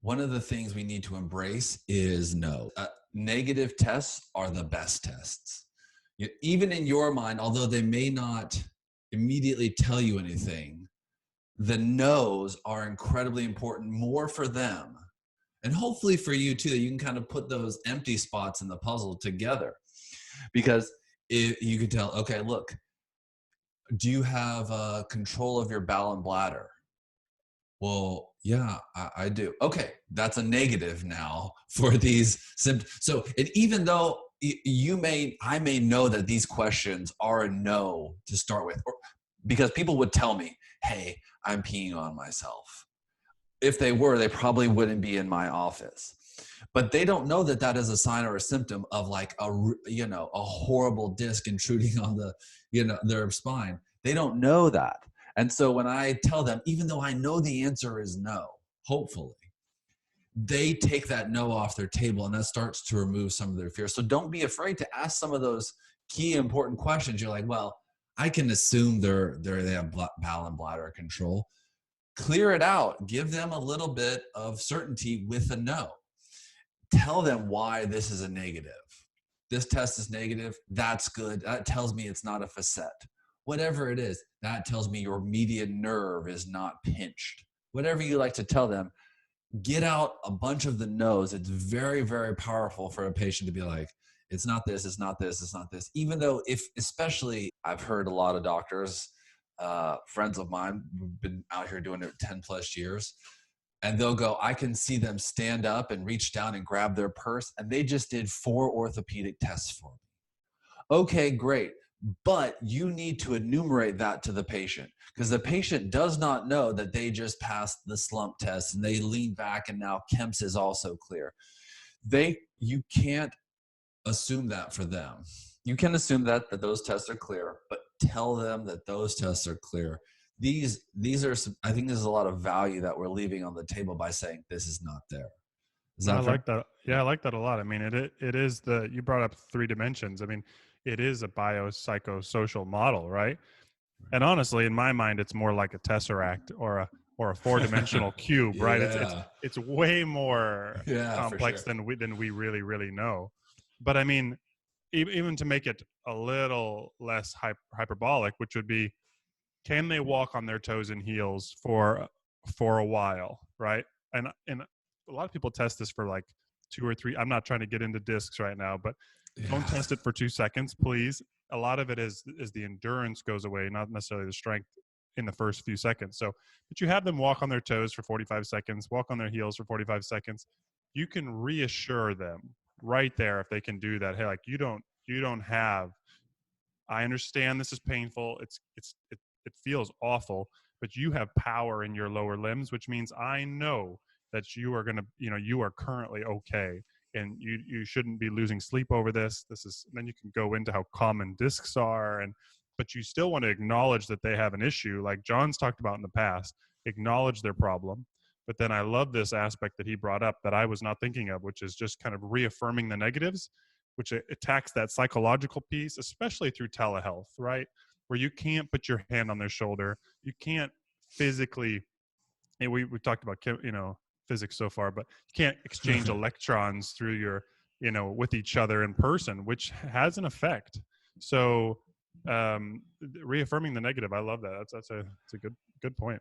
One of the things we need to embrace is no. Negative tests are the best tests. Even in your mind, although they may not immediately tell you anything, the no's are incredibly important, more for them. And hopefully for you too, that you can kind of put those empty spots in the puzzle together. Because if you could tell, okay, look, do you have control of your bowel and bladder? Well, yeah, I do. Okay, that's a negative now for these symptoms. So, and even though I may know that these questions are a no to start with, because people would tell me, hey, I'm peeing on myself. If they were, they probably wouldn't be in my office. But they don't know that that is a sign or a symptom of like a horrible disc intruding on their spine. They don't know that. And so when I tell them, even though I know the answer is no, hopefully, they take that no off their table, and that starts to remove some of their fear. So don't be afraid to ask some of those key important questions. You're like, well, I can assume they have bowel and bladder control. Clear it out. Give them a little bit of certainty with a no. Tell them why this is a negative. This test is negative. That's good. That tells me it's not a facet. Whatever it is, that tells me your median nerve is not pinched. Whatever you like to tell them, get out a bunch of the no's. It's very, very powerful for a patient to be like, it's not this, it's not this, it's not this. Even though especially I've heard a lot of doctors, friends of mine who've been out here doing it 10 plus years, and they'll go, I can see them stand up and reach down and grab their purse, and they just did 4 orthopedic tests for me. Okay, great. But you need to enumerate that to the patient, because the patient does not know that they just passed the slump test and they lean back and now KEMS is also clear. You can't assume that for them. You can assume that those tests are clear, but tell them that those tests are clear. These are some, I think there's a lot of value that we're leaving on the table by saying this is not there. Is that I fair? like that. Yeah, I like that a lot. I mean, it is you brought up 3 dimensions. I mean, it is a biopsychosocial model, right? And honestly, in my mind, it's more like a tesseract or a 4-dimensional cube, right? Yeah. It's way more Yeah, for complex sure. than we really know. But I mean, even to make it a little less hyperbolic, which would be, can they walk on their toes and heels for a while, right? And a lot of people test this for like 2 or 3. I'm not trying to get into discs right now, but don't Yeah. test it for 2 seconds, please. A lot of it is the endurance goes away, not necessarily the strength in the first few seconds. So, but you have them walk on their toes for 45 seconds, walk on their heels for 45 seconds. You can reassure them right there if they can do that. Hey, like you don't have. I understand this is painful. It feels awful, but you have power in your lower limbs, which means I know that you are going to, you are currently okay, and you shouldn't be losing sleep over this. Then you can go into how common discs are, but you still want to acknowledge that they have an issue, like John's talked about in the past. Acknowledge their problem. But then I love this aspect that he brought up that I was not thinking of, which is just kind of reaffirming the negatives, which attacks that psychological piece, especially through telehealth, right? Where you can't put your hand on their shoulder. You can't physically, and we talked about, physics so far, but you can't exchange electrons through with each other in person, which has an effect. So reaffirming the negative, I love that. That's a good point.